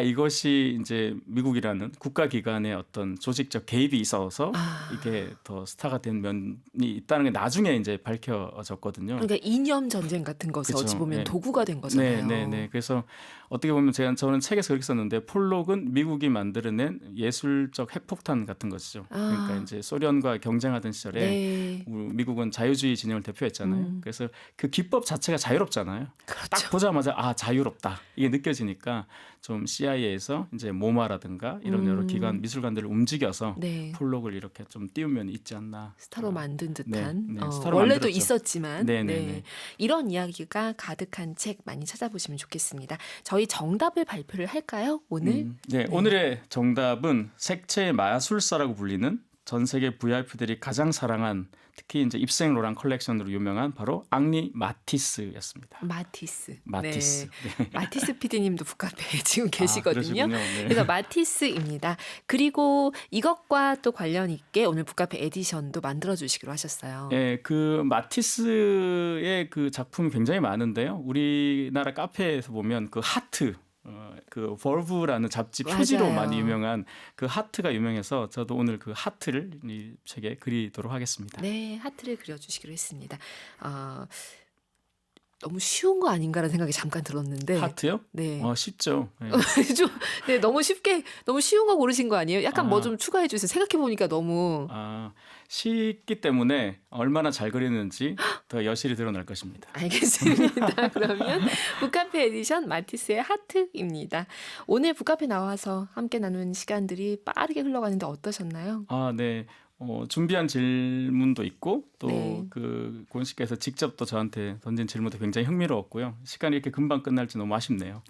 이것이 이제 미국이라는 국가기관의 어떤 조직적 개입이 있어서 이게 더 스타가 된 면이 있다는 게 나중에 이제 밝혀졌거든요. 그러니까 이념 전쟁 같은 것이 그쵸. 어찌 보면 네. 도구가 된 거잖아요. 네. 그래서 어떻게 보면 저는 책에서 그렇게 썼는데 폴록은 미국이 만들어낸 예술적 핵폭탄 같은 것이죠. 그러니까 이제 소련과 경쟁하던 시절에 네. 미국은 자유주의 진영을 대표했잖아요. 그래서 그 기법 자체가 자유롭잖아요. 그렇죠. 딱 보자마자 자유롭다 이게 느껴지니까 좀 CIA에서 이제 모마라든가 이런 여러 기관 미술관들을 움직여서 네. 폴록을 이렇게 좀 띄운 면이 있지 않나. 스타로 만든 듯한 네, 스타로 원래도 만들었죠. 있었지만 네. 이런 이야기가 가득한 책 많이 찾아보시면 좋겠습니다. 저희 정답을 발표를 할까요? 오늘 네, 오늘의 정답은 색채의 마술사라고 불리는 전 세계 VIP들이 가장 사랑한 특히 이제 입생 로랑 컬렉션으로 유명한 바로 앙리 마티스였습니다. 마티스. 마티스. 네. 마티스 PD님도 북카페에 지금 계시거든요. 그러시군요. 네. 그래서 마티스입니다. 그리고 이것과 또 관련 있게 오늘 북카페 에디션도 만들어 주시기로 하셨어요. 네, 그 마티스의 그 작품이 굉장히 많은데요. 우리나라 카페에서 보면 그 하트 그 볼브라는 잡지 표지로 맞아요. 많이 유명한 그 하트가 유명해서 저도 오늘 그 하트를 이 책에 그리도록 하겠습니다. 네, 하트를 그려주시기로 했습니다. 아, 너무 쉬운 거 아닌가라는 생각이 잠깐 들었는데, 하트요? 네. 쉽죠. 네. 좀, 네, 너무 쉬운 거 고르신 거 아니에요? 약간 뭐 아. 좀 추가해 주세요. 생각해 보니까 너무. 쉽기 때문에 얼마나 잘 그리는지 더 여실히 드러날 것입니다. 알겠습니다. 그러면 북카페 에디션 마티스의 하트입니다. 오늘 북카페 나와서 함께 나눈 시간들이 빠르게 흘러가는데 어떠셨나요? 네. 준비한 질문도 있고 또 네. 그 고은 씨께서 직접 또 저한테 던진 질문도 굉장히 흥미로웠고요. 시간이 이렇게 금방 끝날지 너무 아쉽네요.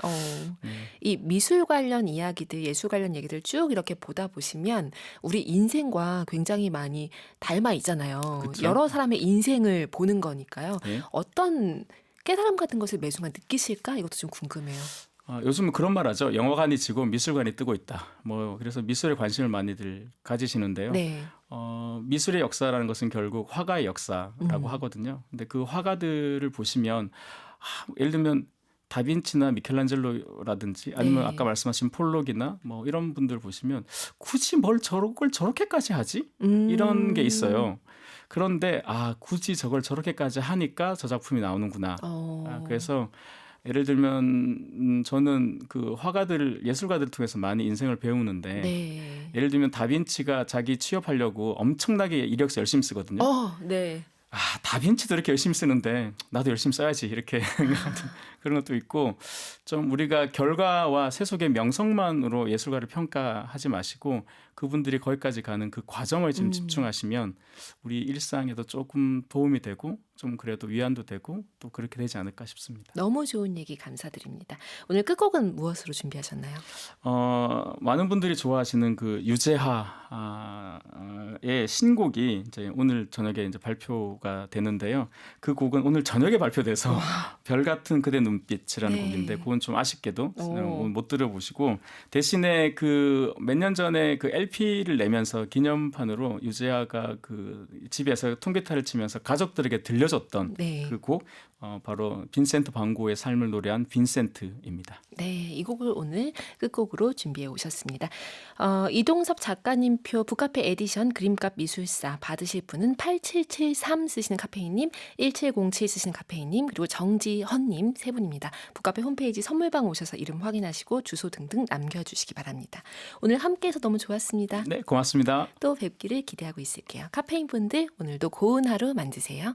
네. 이 미술 관련 이야기들, 예술 관련 얘기들 쭉 이렇게 보다 보시면 우리 인생과 굉장히 많이 닮아 있잖아요. 그쵸? 여러 사람의 인생을 보는 거니까요. 네. 어떤 깨달음 같은 것을 매 순간 느끼실까? 이것도 좀 궁금해요. 요즘은 그런 말 하죠. 영화관이 지고 미술관이 뜨고 있다. 그래서 미술에 관심을 많이들 가지시는데요. 네. 미술의 역사라는 것은 결국 화가의 역사라고 음. 하거든요. 근데 그 화가들을 보시면 예를 들면 다빈치나 미켈란젤로라든지 아니면 네. 아까 말씀하신 폴록이나 뭐 이런 분들 보시면 굳이 뭘 저걸 저렇게까지 하지? 이런 게 있어요. 그런데 굳이 저걸 저렇게까지 하니까 저 작품이 나오는구나. 그래서 예를 들면 저는 그 화가들, 예술가들 통해서 많이 인생을 배우는데 네. 예를 들면 다빈치가 자기 취업하려고 엄청나게 이력서 열심히 쓰거든요. 네. 다빈치도 이렇게 열심히 쓰는데 나도 열심히 써야지 이렇게 그런 것도 있고 좀 우리가 결과와 세속의 명성만으로 예술가를 평가하지 마시고 그분들이 거기까지 가는 그 과정을 좀 집중하시면 우리 일상에도 조금 도움이 되고 좀 그래도 위안도 되고 또 그렇게 되지 않을까 싶습니다. 너무 좋은 얘기 감사드립니다. 오늘 끝곡은 무엇으로 준비하셨나요? 많은 분들이 좋아하시는 그 유재하의 신곡이 이제 오늘 저녁에 이제 발표가 되는데요. 그 곡은 오늘 저녁에 발표돼서 별 같은 그대 눈빛이라는 네. 곡인데 그건 좀 아쉽게도 오. 못 들어보시고 대신에 그 몇 년 전에 그 LP를 내면서 기념판으로 유재하가 그 집에서 통기타를 치면서 가족들에게 들려줬던 네. 그 곡 바로 빈센트 반 고흐의 삶을 노래한 빈센트입니다. 네, 이 곡을 오늘 끝곡으로 준비해 오셨습니다. 이동섭 작가님표 북카페 에디션 그림값 미술사 받으실 분은 8773 쓰시는 카페인님, 1707 쓰시는 카페인님, 그리고 정지헌님 세 분입니다. 북카페 홈페이지 선물방 오셔서 이름 확인하시고 주소 등등 남겨주시기 바랍니다. 오늘 함께해서 너무 좋았습니다. 네, 고맙습니다. 또 뵙기를 기대하고 있을게요. 카페인 분들 오늘도 고운 하루 만드세요.